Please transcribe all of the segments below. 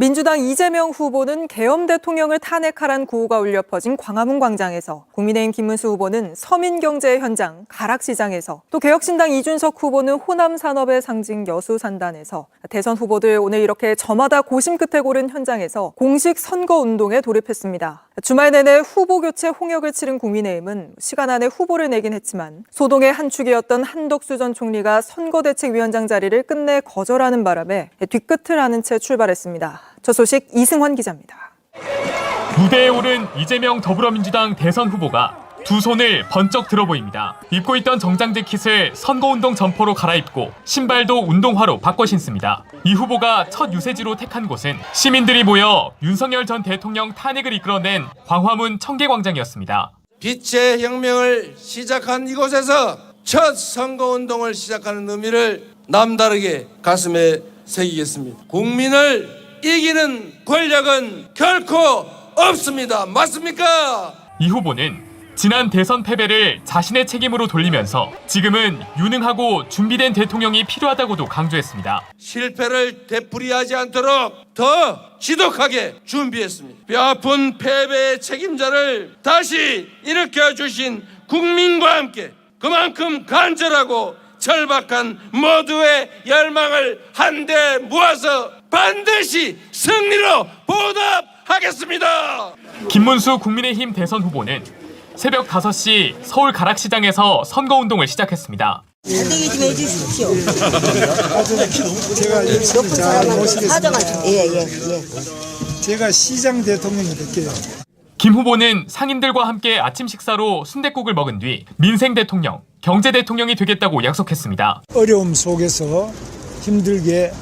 민주당 이재명 후보는 계엄 대통령을 탄핵하란 구호가 울려 퍼진 광화문 광장에서, 국민의힘 김문수 후보는 서민경제의 현장 가락시장에서, 또 개혁신당 이준석 후보는 호남산업의 상징 여수산단에서, 대선 후보들 오늘 이렇게 저마다 고심 끝에 고른 현장에서 공식 선거운동에 돌입했습니다. 주말 내내 후보 교체 홍역을 치른 국민의힘은 시간 안에 후보를 내긴 했지만 소동의 한 축이었던 한덕수 전 총리가 선거대책위원장 자리를 끝내 거절하는 바람에 뒤끝을 하는 채 출발했습니다. 저 소식 이승환 기자입니다. 무대에 오른 이재명 더불어민주당 대선 후보가 두 손을 번쩍 들어 보입니다. 입고 있던 정장 재킷을 선거운동 점퍼로 갈아입고 신발도 운동화로 바꿔 신습니다. 이 후보가 첫 유세지로 택한 곳은 시민들이 모여 윤석열 전 대통령 탄핵을 이끌어낸 광화문 청계광장이었습니다. 빛의 혁명을 시작한 이곳에서 첫 선거운동을 시작하는 의미를 남다르게 가슴에 새기겠습니다. 국민을 이기는 권력은 결코 없습니다. 맞습니까? 이 후보는 지난 대선 패배를 자신의 책임으로 돌리면서 지금은 유능하고 준비된 대통령이 필요하다고도 강조했습니다. 실패를 되풀이하지 않도록 더 지독하게 준비했습니다. 뼈아픈 패배의 책임자를 다시 일으켜주신 국민과 함께 그만큼 간절하고 절박한 모두의 열망을 한데 모아서 반드시 승리로 보답하겠습니다. 김문수 국민의힘 대선 후보는 새벽 5시 서울 가락시장에서 선거운동을 시작했습니다. 반대기 좀 해주십시오. 제가 열심히 잘 모시겠습니다. 예. 제가 시장 대통령이 될게요. 김 후보는 상인들과 함께 아침 식사로 순댓국을 먹은 뒤 민생 대통령, 경제 대통령이 되겠다고 약속했습니다. 어려움 속에서 힘들게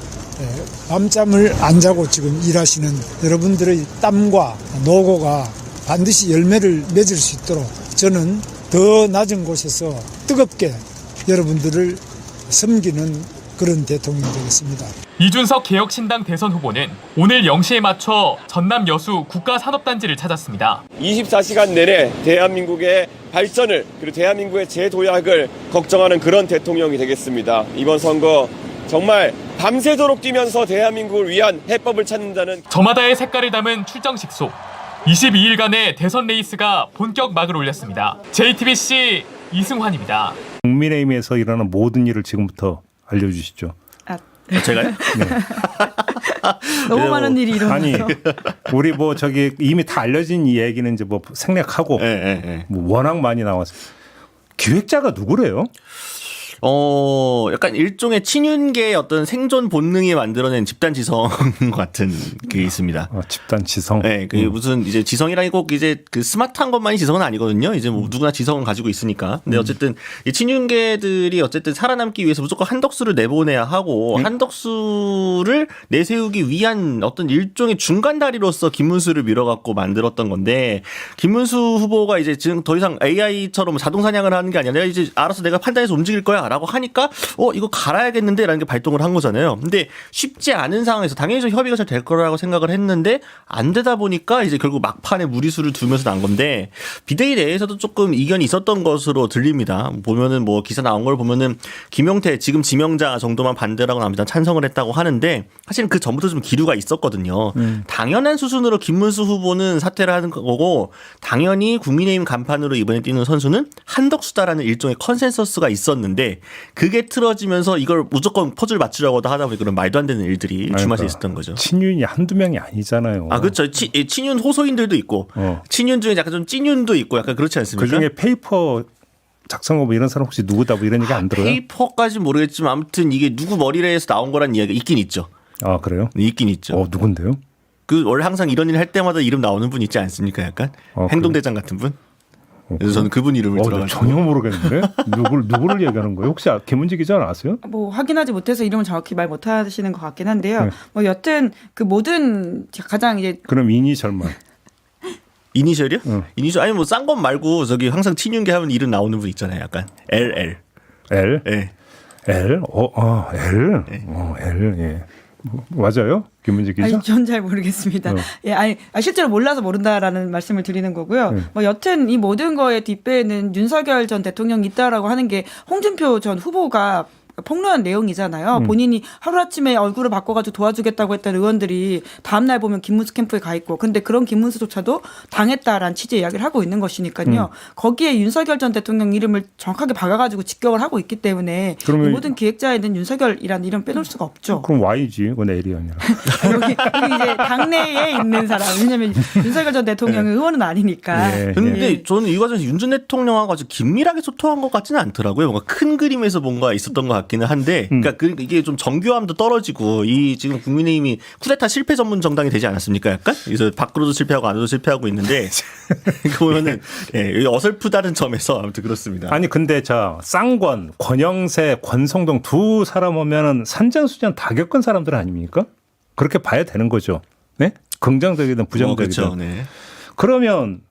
밤잠을 안 자고 지금 일하시는 여러분들의 땀과 노고가 반드시 열매를 맺을 수 있도록 저는 더 낮은 곳에서 뜨겁게 여러분들을 섬기는 그런 대통령이 되겠습니다. 이준석 개혁신당 대선 후보는 오늘 0시에 맞춰 전남 여수 국가산업단지를 찾았습니다. 24시간 내내 대한민국의 발전을 그리고 대한민국의 재도약을 걱정하는 그런 대통령이 되겠습니다. 이번 선거 정말 밤새도록 뛰면서 대한민국을 위한 해법을 찾는다는 저마다의 색깔을 담은 출정 식소. 22일간의 대선 레이스가 본격 막을 올렸습니다. JTBC 이승환입니다. 국민의힘에서 일어나는 모든 일을 지금부터 알려주시죠. 제가요? 네. 너무 많은 일이 일어나서. 아니, 우리 저기 이미 다 알려진 이 얘기는 이제 생략하고 워낙 많이 나왔어요. 기획자가 누구래요? 약간 일종의 친윤계의 어떤 생존 본능이 만들어낸 집단 지성 같은 게 있습니다. 집단 지성. 네, 무슨 이제 지성이라니 꼭 이제 그 스마트한 것만이 지성은 아니거든요. 이제 뭐 누구나 지성은 가지고 있으니까. 근데 어쨌든 이 친윤계들이 어쨌든 살아남기 위해서 무조건 한덕수를 내보내야 하고 한덕수를 내세우기 위한 어떤 일종의 중간 다리로서 김문수를 밀어갖고 만들었던 건데, 김문수 후보가 이제 지금 더 이상 AI처럼 자동 사냥을 하는 게 아니라 이제 알아서 내가 판단해서 움직일 거야 라고 하니까 이거 갈아야겠는데 라는 게 발동을 한 거잖아요. 근데 쉽지 않은 상황에서 당연히 좀 협의가 잘 될 거라고 생각을 했는데 안 되다 보니까 이제 결국 막판에 무리수를 두면서 난 건데, 비대위 내에서도 조금 이견이 있었던 것으로 들립니다. 보면은 뭐 기사 나온 걸 보면은 김용태 지금 지명자 정도만 반대라고 나옵니다. 찬성을 했다고 하는데 사실은 그 전부터 좀 기류가 있었거든요. 당연한 수순으로 김문수 후보는 사퇴를 하는 거고, 당연히 국민의힘 간판으로 이번에 뛰는 선수는 한덕수다라는 일종의 컨센서스가 있었는데 그게 틀어지면서 이걸 무조건 퍼즐 맞추려고 하다 보니 그런 말도 안 되는 일들이 주말에 있었던 거죠. 친윤이 한두 명이 아니잖아요. 그렇죠. 친윤 호소인들도 있고 친윤 중에 약간 좀 찐윤도 있고 약간 그렇지 않습니까? 그중에 페이퍼 작성하고 이런 사람 혹시 누구다 이런 얘기 안 들어요? 페이퍼까지 모르겠지만 아무튼 이게 누구 머리에서 나온 거란 이야기가 있긴 있죠. 아, 그래요? 있긴 있죠. 누군데요? 원래 항상 이런 일 할 때마다 이름 나오는 분 있지 않습니까? 약간 행동대장 같은 분. 그래서 저는 그분 이름을 들어가지고 전혀 모르겠는데 누구를 얘기하는 거예요? 혹시 김은지 기자는 아세요? 확인하지 못해서 이름을 정확히 말 못하시는 것 같긴 한데요. 여튼 그 모든 가장 이제 그럼 이니셜만. 이니셜이요? 이니셜 아니 싼 건 말고 저기 항상 친윤계 하면 이름 나오는 분 있잖아요. 약간 LL. L? 네. L? L? 네. L. 예. 맞아요? 김문지 기자? 전 잘 모르겠습니다. 실제로 몰라서 모른다라는 말씀을 드리는 거고요. 여튼 이 모든 거의 뒷배에는 윤석열 전 대통령이 있다라고 하는 게 홍준표 전 후보가 폭로한 내용이잖아요. 본인이 하루아침에 얼굴을 바꿔가지고 도와주겠다고 했던 의원들이 다음날 보면 김문수 캠프에 가 있고 근데 그런 김문수조차도 당했다라는 취지의 이야기를 하고 있는 것이니까요. 거기에 윤석열 전 대통령 이름을 정확하게 박아가지고 직격을 하고 있기 때문에 이 모든 기획자에는 윤석열이라는 이름 빼놓을 수가 없죠. 그럼 Y지. 그건 L이 아니라. 여기 이제 당내에 있는 사람. 왜냐하면 윤석열 전 대통령의 의원은 아니니까. 근데 저는 이 과정에서 윤 전 대통령하고 아주 긴밀하게 소통한 것 같지는 않더라고요. 뭔가 큰 그림에서 뭔가 있었던 것 같기는 한데, 그러니까 이게 좀 정교함도 떨어지고 이 지금 국민의힘이 쿠데타 실패 전문 정당이 되지 않았습니까? 약간 그래서 밖으로도 실패하고 안으로도 실패하고 있는데 그거는 어설프다는 점에서 아무튼 그렇습니다. 아니 근데 자 쌍권, 권영세, 권성동 두 사람 오면은 산전수전 다 겪은 사람들 아닙니까? 그렇게 봐야 되는 거죠. 네? 긍정적이든 부정적이든. 그렇죠. 네. 그러면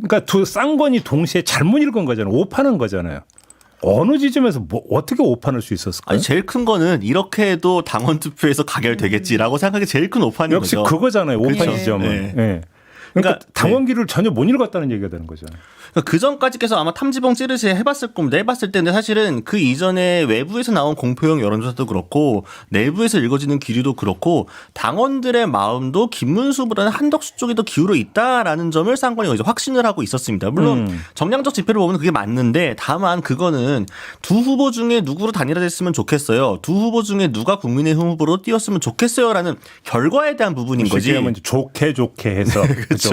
그러니까 두 쌍권이 동시에 잘못 읽은 거잖아요. 오판한 거잖아요. 어느 지점에서 뭐 어떻게 오판할 수 있었을까요? 아니 제일 큰 거는 이렇게 해도 당원 투표에서 가결되겠지라고 생각하기 제일 큰 오판인 역시 거죠. 그거잖아요. 오판 그렇죠. 지점은. 네. 네. 그러니까 당원기를 전혀 못 읽었다는 얘기가 되는 거죠. 그 전까지께서 아마 탐지봉 찌르시 해봤을 겁니다. 해봤을 때는 사실은 그 이전에 외부에서 나온 공표형 여론조사도 그렇고 내부에서 읽어지는 기류도 그렇고 당원들의 마음도 김문수보다는 한덕수 쪽에 더 기울어 있다라는 점을 쌍권이 이제 확신을 하고 있었습니다. 물론 정량적 지표를 보면 그게 맞는데 다만 그거는 두 후보 중에 누구로 단일화됐으면 좋겠어요. 두 후보 중에 누가 국민의힘 후보로 뛰었으면 좋겠어요라는 결과에 대한 부분인 거지. 쉽게 하면 좋게 해서. 그렇죠.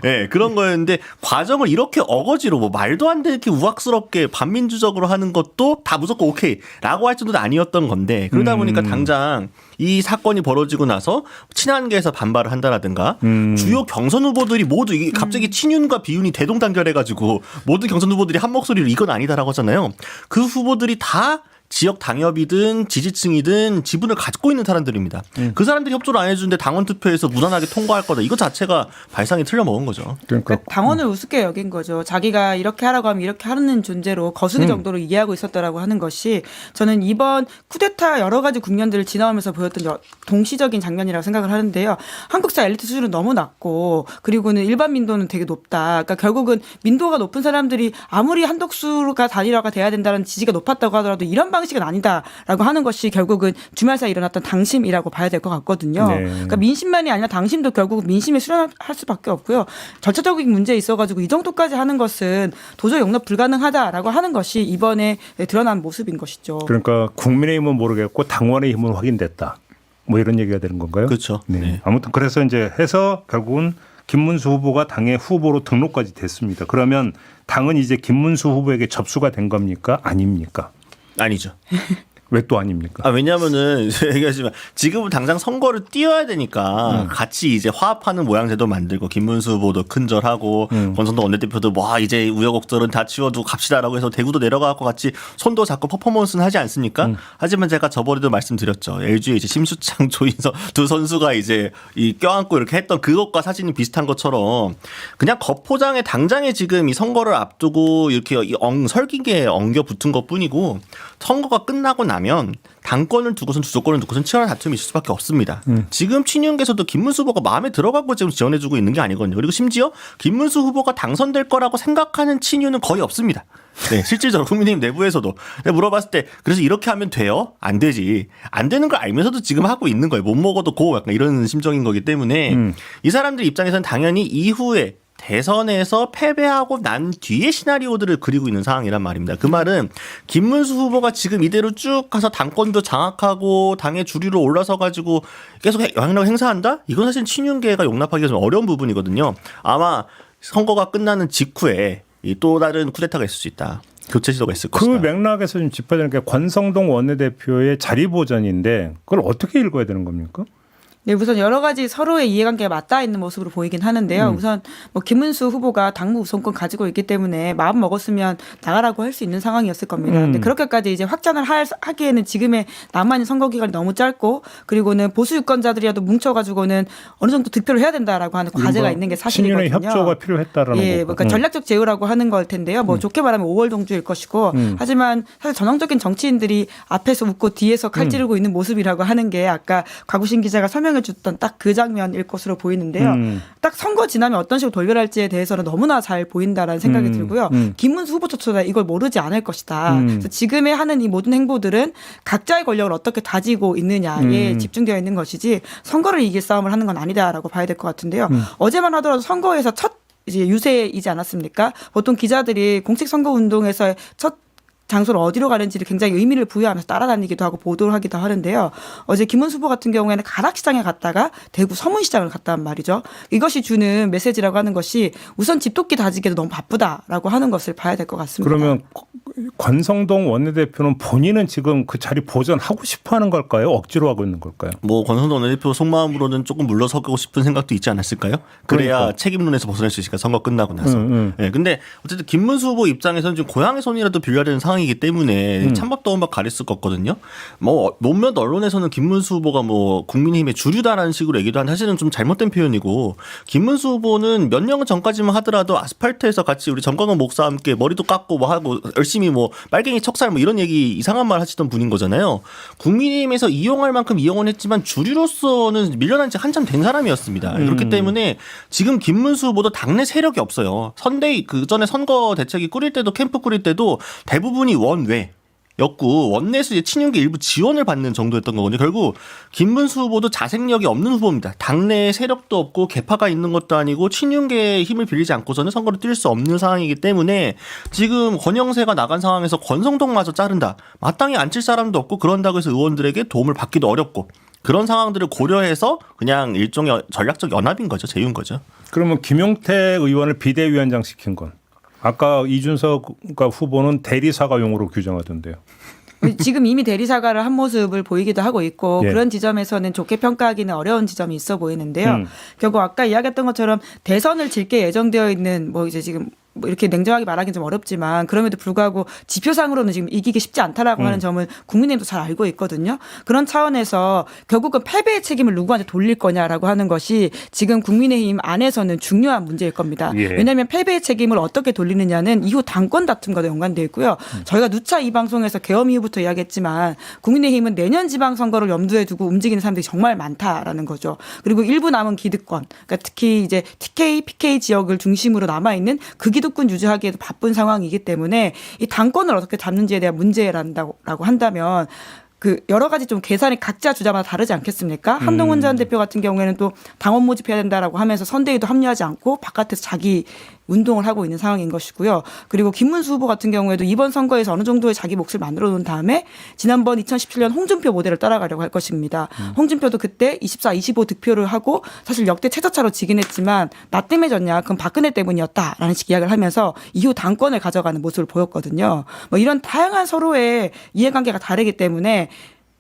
네, 그런 거였는데 과정을 이렇게 어거지로 뭐 말도 안 되게 우악스럽게 반민주적으로 하는 것도 다 무조건 오케이라고 할 정도는 아니었던 건데 그러다 보니까 당장 이 사건이 벌어지고 나서 친한계에서 반발을 한다라든가 주요 경선 후보들이 모두 이게 갑자기 친윤과 비윤이 대동단결해가지고 모든 경선 후보들이 한 목소리로 이건 아니다라고 하잖아요. 그 후보들이 다 지역 당협이든 지지층이든 지분을 갖고 있는 사람들입니다. 그 사람들이 협조를 안 해주는데 당원 투표에서 무난하게 통과할 거다. 이거 자체가 발상이 틀려먹은 거죠. 그러니까 당원을 우습게 여긴 거죠. 자기가 이렇게 하라고 하면 이렇게 하는 존재로 거수기 정도로 이해하고 있었다라고 하는 것이 저는 이번 쿠데타 여러 가지 국면들을 지나오면서 보였던 동시적인 장면이라고 생각을 하는데요. 한국사 엘리트 수준은 너무 낮고 그리고는 일반 민도는 되게 높다. 그러니까 결국은 민도가 높은 사람들이 아무리 한덕수가 단일화가 돼야 된다는 지지가 높았다고 하더라도 이런 방식은 아니다라고 하는 것이 결국은 주말 사이에 일어났던 당심이라고 봐야 될 것 같거든요. 네. 그러니까 민심만이 아니라 당심도 결국 민심에 수렴할 수밖에 없고요. 절차적인 문제에 있어가지고 이 정도까지 하는 것은 도저히 용납 불가능하다라고 하는 것이 이번에 드러난 모습인 것이죠. 그러니까 국민의힘은 모르겠고 당원의 힘은 확인됐다. 뭐 이런 얘기가 되는 건가요? 그렇죠. 네. 네. 아무튼 그래서 이제 해서 결국은 김문수 후보가 당의 후보로 등록까지 됐습니다. 그러면 당은 이제 김문수 후보에게 접수가 된 겁니까? 아닙니까? 아니죠. 왜 또 아닙니까? 왜냐하면은 얘기하지만 지금은 당장 선거를 뛰어야 되니까 같이 이제 화합하는 모양새도 만들고 김문수 후보도 큰절하고 권성동 원내대표도 뭐 이제 우여곡절은 다 치워두고 갑시다라고 해서 대구도 내려가고 같이 손도 잡고 퍼포먼스는 하지 않습니까? 하지만 제가 저번에도 말씀드렸죠. LG의 이제 심수창 조인서 두 선수가 이제 이 껴안고 이렇게 했던 그것과 사진이 비슷한 것처럼 그냥 겉포장에 당장에 지금 이 선거를 앞두고 이렇게 설기게 엉겨 붙은 것뿐이고 선거가 끝나고 나면 당권을 두고선 주도권을 두고선 치열한 다툼이 있을 수밖에 없습니다. 지금 친윤계에서도 김문수 후보가 마음에 들어가고 지금 지원해주고 있는 게 아니거든요. 그리고 심지어 김문수 후보가 당선될 거라고 생각하는 친윤은 거의 없습니다. 네, 실질적으로 국민의힘 내부에서도 물어봤을 때 그래서 이렇게 하면 돼요? 안 되지. 안 되는 걸 알면서도 지금 하고 있는 거예요. 못 먹어도 고 약간 이런 심정인 거기 때문에 이 사람들 입장에서는 당연히 이후에 대선에서 패배하고 난 뒤에 시나리오들을 그리고 있는 상황이란 말입니다. 그 말은 김문수 후보가 지금 이대로 쭉 가서 당권도 장악하고 당의 주류로 올라서 가지고 계속 영향력을 행사한다? 이건 사실 친윤계가 용납하기가 좀 어려운 부분이거든요. 아마 선거가 끝나는 직후에 또 다른 쿠데타가 있을 수 있다. 교체 시도가 있을 그 것이다. 맥락에서 좀 짚어야 되는 게 권성동 원내대표의 자리 보전인데 그걸 어떻게 읽어야 되는 겁니까? 네, 우선 여러 가지 서로의 이해관계가 맞닿아 있는 모습으로 보이긴 하는데요. 우선 뭐 김문수 후보가 당무 우선권 가지고 있기 때문에 마음 먹었으면 나가라고 할 수 있는 상황이었을 겁니다. 근데 그렇게까지 이제 확장을 하기에는 지금의 남아있는 선거 기간이 너무 짧고 그리고는 보수 유권자들이라도 뭉쳐가지고는 어느 정도 득표를 해야 된다라고 하는 과제가 있는 게 사실이거든요. 친윤의 협조가 필요했다라는 예, 거고. 그러니까 전략적 제휴라고 하는 걸 텐데요. 뭐 좋게 말하면 5월 동주일 것이고 하지만 사실 전형적인 정치인들이 앞에서 웃고 뒤에서 칼 찌르고 있는 모습이라고 하는 게 아까 곽우신 기자가 설명 설명해 줬던 딱 그 장면일 것으로 보이는데요. 딱 선거 지나면 어떤 식으로 돌변할지에 대해서는 너무나 잘 보인다라는 생각이 들고요. 김문수 후보조차 이걸 모르지 않을 것이다. 그래서 지금에 하는 이 모든 행보들은 각자의 권력을 어떻게 다지고 있느냐에 집중되어 있는 것이지 선거를 이길 싸움을 하는 건 아니다라고 봐야 될 것 같은데요. 어제만 하더라도 선거에서 첫 이제 유세이지 않았습니까? 보통 기자들이 공식 선거 운동에서의 첫 장소를 어디로 가는지를 굉장히 의미를 부여하면서 따라다니기도 하고 보도를 하기도 하는데요. 어제 김문수 후보 같은 경우에는 가락시장에 갔다가 대구 서문시장을 갔단 말이죠. 이것이 주는 메시지라고 하는 것이 우선 집도끼 다지기도 너무 바쁘다라고 하는 것을 봐야 될 것 같습니다. 그러면 권성동 원내대표는 본인은 지금 그 자리 보전하고 싶어 하는 걸까요? 억지로 하고 있는 걸까요? 뭐 권성동 원내대표 속마음으로는 조금 물러서고 싶은 생각도 있지 않았을까요? 그래야 그러니까. 책임론에서 벗어날 수 있으니까 선거 끝나고 나서. 네, 근데 어쨌든 김문수 후보 입장에서는 지금 고향의 손이라도 빌려야 되는 상황이기 때문에 찬밥도 한박 가렸을 것 같거든요. 뭐 몇몇 언론에서는 김문수 후보가 뭐 국민의힘의 주류다라는 식으로 얘기도 하는데 사실은 좀 잘못된 표현이고 김문수 후보는 몇 년 전까지만 하더라도 아스팔트에서 같이 우리 정광훈 목사와 함께 머리도 깎고 뭐 하고 열심히 뭐 빨갱이 척살 뭐 이런 얘기 이상한 말 하시던 분인 거잖아요. 국민의힘에서 이용할 만큼 이용은 했지만 주류로서는 밀려난 지 한참 된 사람이었습니다. 그렇기 때문에 지금 김문수 후보도 당내 세력이 없어요. 선대위 그 전에 선거 대책이 꾸릴 때도 캠프 꾸릴 때도 대부분이 원외 였고 원내에서 이제 친윤계 일부 지원을 받는 정도였던 거거든요. 결국 김문수 후보도 자생력이 없는 후보입니다. 당내에 세력도 없고 개파가 있는 것도 아니고 친윤계의 힘을 빌리지 않고서는 선거를 뛸 수 없는 상황이기 때문에 지금 권영세가 나간 상황에서 권성동마저 자른다. 마땅히 앉힐 사람도 없고 그런다고 해서 의원들에게 도움을 받기도 어렵고 그런 상황들을 고려해서 그냥 일종의 전략적 연합인 거죠. 제휴인 거죠. 그러면 김용태 의원을 비대위원장 시킨 건 아까 이준석 후보는 대리사과용으로 규정하던데요. 지금 이미 대리사과를 한 모습을 보이기도 하고 있고 예. 그런 지점에서는 좋게 평가하기는 어려운 지점이 있어 보이는데요. 결국 아까 이야기했던 것처럼 대선을 질 게 예정되어 있는 뭐 이제 지금 뭐 이렇게 냉정하게 말하기는 좀 어렵지만 그럼에도 불구하고 지표상으로는 지금 이기기 쉽지 않다라고 하는 점을 국민의힘도 잘 알고 있거든요. 그런 차원에서 결국은 패배의 책임을 누구한테 돌릴 거냐라고 하는 것이 지금 국민의힘 안에서는 중요한 문제일 겁니다. 예. 왜냐하면 패배의 책임을 어떻게 돌리느냐는 이후 당권 다툼과도 연관되어 있고요. 저희가 누차 이 방송에서 계엄 이후부터 이야기했지만 국민의힘은 내년 지방선거를 염두에 두고 움직이는 사람들이 정말 많다라는 거죠. 그리고 일부 남은 기득권, 그러니까 특히 이제 TK, PK 지역을 중심으로 남아있는 그 기득권 유지하기에도 바쁜 상황이기 때문에 이 당권을 어떻게 잡는지에 대한 문제라고 한다면 그 여러 가지 좀 계산이 각자 주자마다 다르지 않겠습니까? 한동훈 전 대표 같은 경우에는 또 당원 모집해야 된다라고 하면서 선대위도 합류하지 않고 바깥에서 자기 운동을 하고 있는 상황인 것이고요. 그리고 김문수 후보 같은 경우에도 이번 선거에서 어느 정도의 자기 몫을 만들어 놓은 다음에 지난번 2017년 홍준표 모델을 따라가려고 할 것입니다. 홍준표도 그때 24, 25 득표를 하고 사실 역대 최저차로 지긴 했지만 나 때문에 졌냐? 그럼 박근혜 때문이었다라는 식 이야기를 하면서 이후 당권을 가져가는 모습을 보였거든요. 뭐 이런 다양한 서로의 이해관계가 다르기 때문에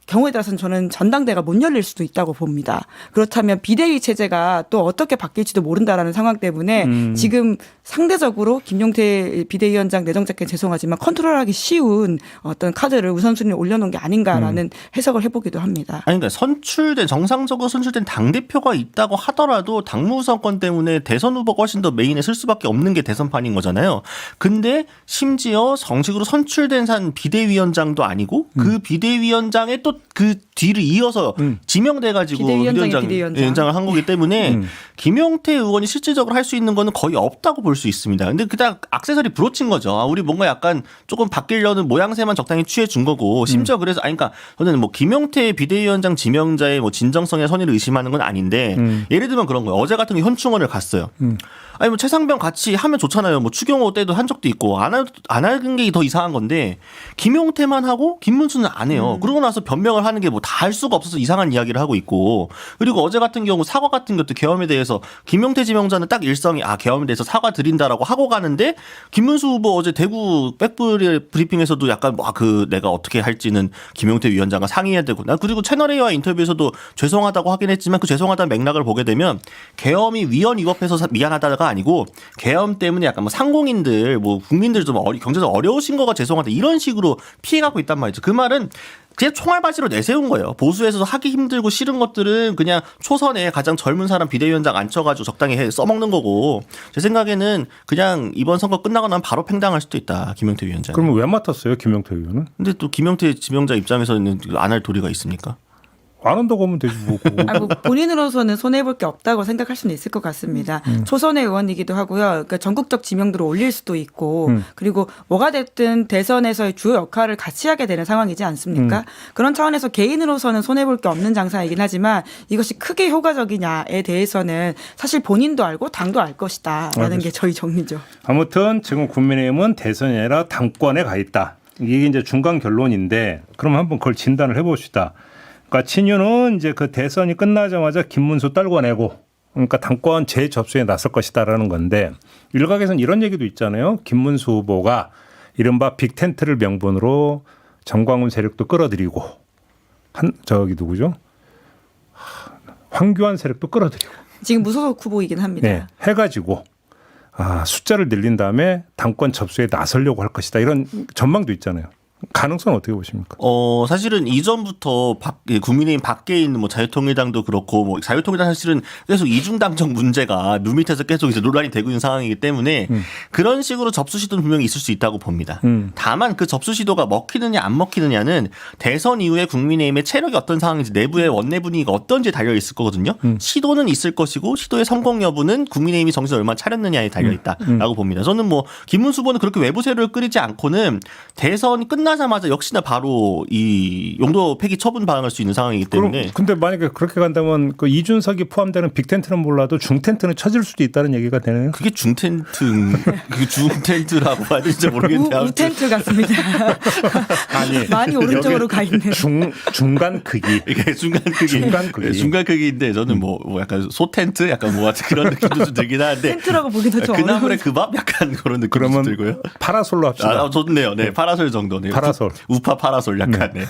경우에 따라서는 저는 전당대가 못 열릴 수도 있다고 봅니다. 그렇다면 비대위 체제가 또 어떻게 바뀔지도 모른다라는 상황 때문에 지금 상대적으로 김용태 비대위원장 내정자께 죄송하지만 컨트롤하기 쉬운 어떤 카드를 우선순위에 올려놓은 게 아닌가라는 해석을 해보기도 합니다. 아니 그러니까 정상적으로 선출된 당대표가 있다고 하더라도 당무선권 때문에 대선 후보가 훨씬 더 메인에 쓸 수밖에 없는 게 대선판인 거잖아요. 근데 심지어 정식으로 선출된 비대위원장도 아니고 그 비대위원장의 또 그 뒤를 이어서 지명돼가지고 비대위원장을 한 거기 때문에 김용태 의원이 실질적으로 할 수 있는 거는 거의 없다고 볼 수 있습니다. 근데 그냥 액세서리 브로친 거죠. 우리 뭔가 약간 조금 바뀌려는 모양새만 적당히 취해 준 거고 심지어 그래서 그러니까 저는 뭐 김용태 비대위원장 지명자의 뭐 진정성의 선의를 의심하는 건 아닌데 예를 들면 그런 거예요. 어제 같은 경우 현충원을 갔어요. 아니 뭐 최상병 같이 하면 좋잖아요. 뭐 추경호 때도 한 적도 있고 안 하는 게 더 이상한 건데 김용태만 하고 김문수는 안 해요. 그러고 나서 변명을 하는 게 뭐 다 할 수가 없어서 이상한 이야기를 하고 있고 그리고 어제 같은 경우 사과 같은 것도 계엄에 대해서 김용태 지명자는 딱 일성이 계엄에 대해서 사과 드린다라고 하고 가는데 김문수 후보 어제 대구 백브리핑에서도 약간 내가 어떻게 할지는 김용태 위원장과 상의해야 되고 난 그리고 채널A와 인터뷰에서도 죄송하다고 하긴 했지만 그 죄송하다는 맥락을 보게 되면 계엄이 위헌 위법해서 미안하다가 아니고 계엄 때문에 약간 뭐 상공인들 뭐 국민들 좀 경제적 어려우신 거가 죄송하다 이런 식으로 피해가고 있단 말이죠. 그 말은 그냥 총알바지로 내세운 거예요. 보수에서 하기 힘들고 싫은 것들은 그냥 초선에 가장 젊은 사람 비대위원장 앉혀가지고 적당히 써먹는 거고 제 생각에는 그냥 이번 선거 끝나고 나면 바로 팽당할 수도 있다. 김용태 위원장. 그러면 왜 맡았어요 김용태 의원은? 근데 또 김용태 지명자 입장에서는 안 할 도리가 있습니까? 안 한다고 하면 되지 뭐. 뭐 본인으로서는 손해볼 게 없다고 생각할 수는 있을 것 같습니다. 초선의 의원이기도 하고요. 그러니까 전국적 지명도를 올릴 수도 있고 그리고 뭐가 됐든 대선에서의 주요 역할을 같이 하게 되는 상황이지 않습니까? 그런 차원에서 개인으로서는 손해볼 게 없는 장사이긴 하지만 이것이 크게 효과적이냐에 대해서는 사실 본인도 알고 당도 알 것이다라는 게 저희 정리죠. 아무튼 지금 국민의힘은 대선이 아니라 당권에 가 있다. 이게 이제 중간 결론인데 그럼 한번 그걸 진단을 해봅시다. 그러니까 친윤은 이제 그 대선이 끝나자마자 김문수 떨궈내고 그러니까 당권 재접수에 나설 것이다라는 건데 일각에서는 이런 얘기도 있잖아요. 김문수 후보가 이른바 빅텐트를 명분으로 정광훈 세력도 끌어들이고 저기 누구죠? 황교안 세력도 끌어들이고 지금 무소속 후보이긴 합니다. 네, 해가지고 숫자를 늘린 다음에 당권 접수에 나서려고 할 것이다. 이런 전망도 있잖아요. 가능성은 어떻게 보십니까? 사실은 이전부터 국민의힘 밖에 있는 뭐 자유통일당도 그렇고 뭐 자유통일당 사실은 계속 이중당적 문제가 물밑에서 계속 이제 논란이 되고 있는 상황이기 때문에 그런 식으로 접수 시도는 분명히 있을 수 있다고 봅니다. 다만 그 접수 시도가 먹히느냐 안 먹히느냐는 대선 이후에 국민의힘의 체력이 어떤 상황인지 내부의 원내 분위기가 어떤지에 달려 있을 거거든요. 시도는 있을 것이고 시도의 성공 여부는 국민의힘이 정신을 얼마나 차렸느냐에 달려 있다라고 봅니다. 저는 뭐 김문수 후보는 그렇게 외부 세력을 끌지 않고는 대선이 끝나자마자 역시나 바로 이 용도 폐기 처분 방할 수 있는 상황이기 때문에. 근데 만약에 그렇게 간다면 그 이준석이 포함되는 빅텐트는 몰라도 중텐트는 쳐질 수도 있다는 얘기가 되네요. 그게 그게 중텐트라고 봐야 되는지 모르겠는데. 우텐트 같습니다. 아니 많이 오른쪽으로 가 있는. 중간 크기. 이게 중간 크기인데 저는 뭐 약간 소텐트 약간 뭐 그런 느낌도 좀 들긴 하는데. 텐트라고 보기도 좀 그나물의 그 밥 약간 그런 느낌도 좀 들고요. 파라솔로 합시다. 좋네요. 네, 파라솔 정도네요. 파라솔. 우파 파라솔 약간. 네.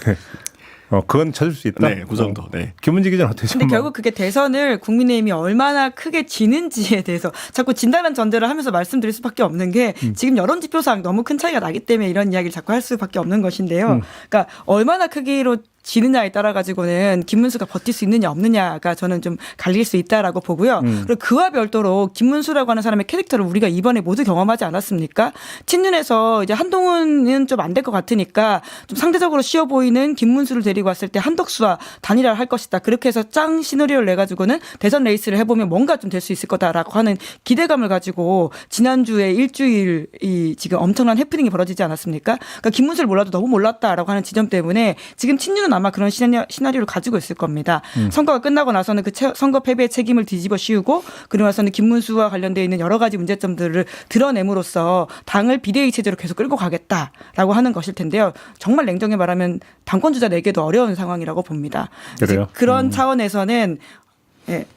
그건 찾을 수 있다. 네, 그 정도. 네. 김문지 기자는 어떻게 근데 결국 그게 대선을 국민의힘이 얼마나 크게 지는지에 대해서 자꾸 진단한 전제를 하면서 말씀드릴 수밖에 없는 게 지금 여론지표상 너무 큰 차이가 나기 때문에 이런 이야기를 자꾸 할 수밖에 없는 것인데요. 그러니까 얼마나 크기로 지느냐에 따라 가지고는 김문수가 버틸 수 있느냐 없느냐가 저는 좀 갈릴 수 있다라고 보고요. 그리고 그와 별도로 김문수라고 하는 사람의 캐릭터를 우리가 이번에 모두 경험하지 않았습니까? 친윤에서 이제 한동훈은 좀 안 될 것 같으니까 좀 상대적으로 쉬워 보이는 김문수를 데리고 왔을 때 한덕수와 단일화를 할 것이다. 그렇게 해서 짱 시나리오를 내 가지고는 대선 레이스를 해보면 뭔가 좀 될 수 있을 거다라고 하는 기대감을 가지고 지난주에 일주일이 지금 엄청난 해프닝이 벌어지지 않았습니까? 그러니까 김문수를 몰라도 너무 몰랐다라고 하는 지점 때문에 지금 친윤은 아마 그런 시나리오를 가지고 있을 겁니다. 선거가 끝나고 나서는 그 선거 패배의 책임을 뒤집어 씌우고 그러고 나서는 김문수와 관련되어 있는 여러 가지 문제점들을 드러냄으로써 당을 비대위 체제로 계속 끌고 가겠다라고 하는 것일 텐데요. 정말 냉정히 말하면 당권주자 내기도 어려운 상황이라고 봅니다. 그래요? 그런 차원에서는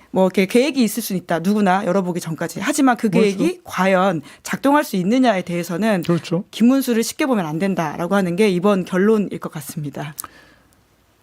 뭐 이렇게 계획이 있을 수는 있다. 누구나 열어보기 전까지. 하지만 그 계획이 과연 작동할 수 있느냐에 대해서는 그렇죠. 김문수를 쉽게 보면 안 된다라고 하는 게 이번 결론일 것 같습니다.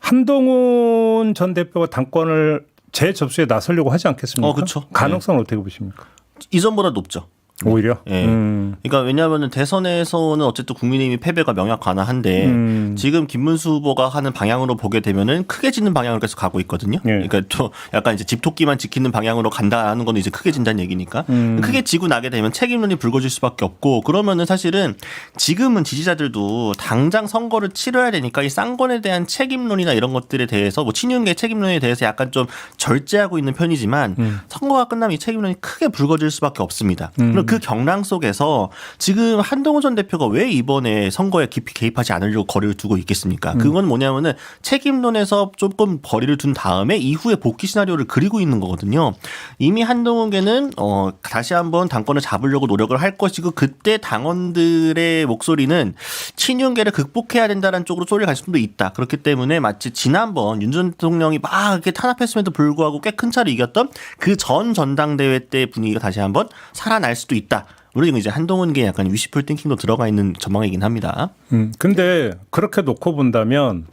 한동훈 전 대표가 당권을 재접수에 나서려고 하지 않겠습니까? 그렇죠. 가능성은 어떻게 보십니까? 이전보다 높죠. 오히려? 예. 그러니까 왜냐하면 대선에서는 어쨌든 국민의힘이 패배가 명확하나한데 지금 김문수 후보가 하는 방향으로 보게 되면은 크게 지는 방향으로 계속 가고 있거든요. 그러니까 또 약간 이제 집토끼만 지키는 방향으로 간다는 건 이제 크게 진다는 얘기니까 크게 지고 나게 되면 책임론이 불거질 수밖에 없고 그러면은 사실은 지금은 지지자들도 당장 선거를 치러야 되니까 이 쌍권에 대한 책임론이나 이런 것들에 대해서 뭐 친윤계 책임론에 대해서 약간 좀 절제하고 있는 편이지만 선거가 끝나면 이 책임론이 크게 불거질 수밖에 없습니다. 그 경랑 속에서 지금 한동훈 전 대표가 왜 이번에 선거에 깊이 개입하지 않으려고 거리를 두고 있겠습니까? 그건 뭐냐면은 책임론에서 조금 거리를 둔 다음에 이후에 복귀 시나리오를 그리고 있는 거거든요. 이미 한동훈계는 다시 한번 당권을 잡으려고 노력을 할 것이고 그때 당원들의 목소리는 친윤계를 극복해야 된다는 쪽으로 소리를 갈 수도 있다. 그렇기 때문에 마치 지난번 윤 전 대통령이 막 이렇게 탄압했음에도 불구하고 꽤 큰 차로 이겼던 그 전 전당대회 때 분위기가 다시 한번 살아날 수도 있다. 물론 이제 한동훈계 약간 위시풀 띵킹도 들어가 있는 전망이긴 합니다. 근데 그렇게 놓고 본다면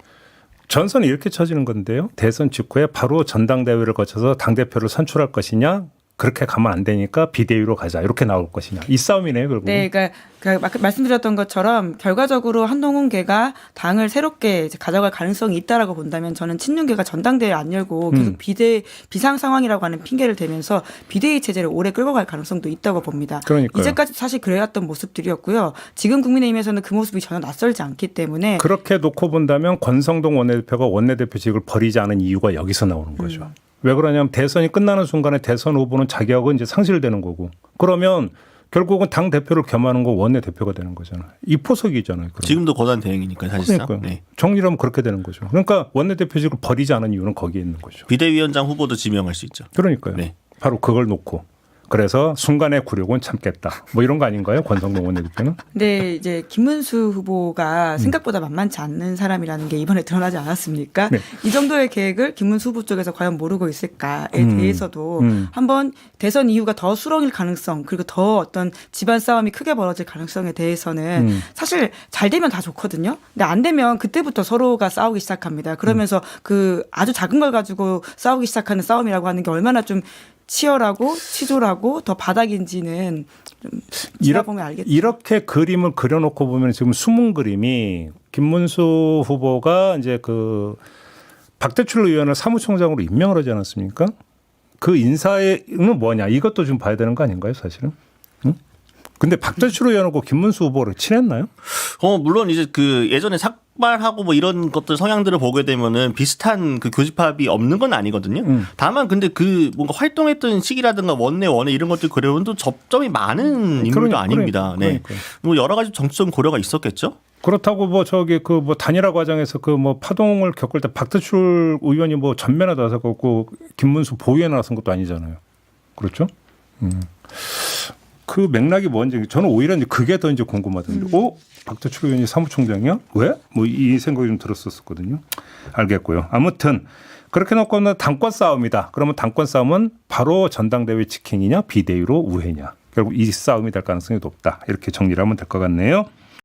전선이 이렇게 쳐지는 건데요. 대선 직후에 바로 전당대회를 거쳐서 당대표를 선출할 것이냐 그렇게 가면 안 되니까 비대위로 가자 이렇게 나올 것이냐 이 싸움이네요 결국. 네, 그러니까 말씀드렸던 것처럼 결과적으로 한동훈계가 당을 새롭게 이제 가져갈 가능성이 있다라고 본다면 저는 친윤계가 전당대회 안 열고 계속 비상 상황이라고 하는 핑계를 대면서 비대위 체제를 오래 끌고 갈 가능성도 있다고 봅니다. 그러니까요. 이제까지 사실 그래왔던 모습들이었고요. 지금 국민의힘에서는 그 모습이 전혀 낯설지 않기 때문에 그렇게 놓고 본다면 권성동 원내대표가 원내대표직을 버리지 않은 이유가 여기서 나오는 거죠. 왜 그러냐면 대선이 끝나는 순간에 대선 후보는 자격은 이제 상실되는 거고 그러면 결국은 당 대표를 겸하는 거 원내대표가 되는 거잖아요. 이 포석이잖아요. 그러면. 지금도 거단 대행이니까 사실상. 그러니까요. 네. 정리하면 그렇게 되는 거죠. 그러니까 원내대표직을 버리지 않은 이유는 거기에 있는 거죠. 비대위원장 후보도 지명할 수 있죠. 그러니까요. 네. 바로 그걸 놓고 그래서 순간의 굴욕은 참겠다. 뭐 이런 거 아닌가요? 권성동 원내대표는? 근데 이제 김문수 후보가 생각보다 만만치 않는 사람이라는 게 이번에 드러나지 않았습니까? 네. 이 정도의 계획을 김문수 후보 쪽에서 과연 모르고 있을까에 대해서도 한번 대선 이후가 더 수렁일 가능성 그리고 더 어떤 집안 싸움이 크게 벌어질 가능성에 대해서는 사실 잘 되면 다 좋거든요. 근데 안 되면 그때부터 서로가 싸우기 시작합니다. 그러면서 그 아주 작은 걸 가지고 싸우기 시작하는 싸움이라고 하는 게 얼마나 좀 치열하고 치졸하고 더 바닥인지는 좀 지나보면 알겠죠. 이렇게 그림을 그려놓고 보면 지금 숨은 그림이 김문수 후보가 이제 그 박대출 의원을 사무총장으로 임명을 하지 않았습니까? 그 인사는 뭐냐 이것도 좀 봐야 되는 거 아닌가요, 사실은? 응? 근데 박대출 의원하고 김문수 후보를 친했나요? 물론 이제 그 예전에 삭발하고 뭐 이런 것들 성향들을 보게 되면은 비슷한 그 교집합이 없는 건 아니거든요. 다만 근데 그 뭔가 활동했던 시기라든가 원내 이런 것들 그려면 또 접점이 많은 인물도 아닙니다. 네. 뭐 여러 가지 정치적 고려가 있었겠죠. 그렇다고 뭐 저기 그 뭐 단일화 과정에서 그 뭐 파동을 겪을 때 박대출 의원이 뭐 전면에 나서고 김문수 보위에 나선 것도 아니잖아요. 그렇죠? 그 맥락이 뭔지 저는 오히려 이제 그게 더 이제 궁금하던데. 박대출 의원이 사무총장이야? 왜? 뭐 이 생각이 좀 들었었거든요. 알겠고요. 아무튼 그렇게 놓고는 당권 싸움이다. 그러면 당권 싸움은 바로 전당대회 직행이냐 비대위로 우회냐. 결국 이 싸움이 될 가능성이 높다. 이렇게 정리를 하면 될 것 같네요.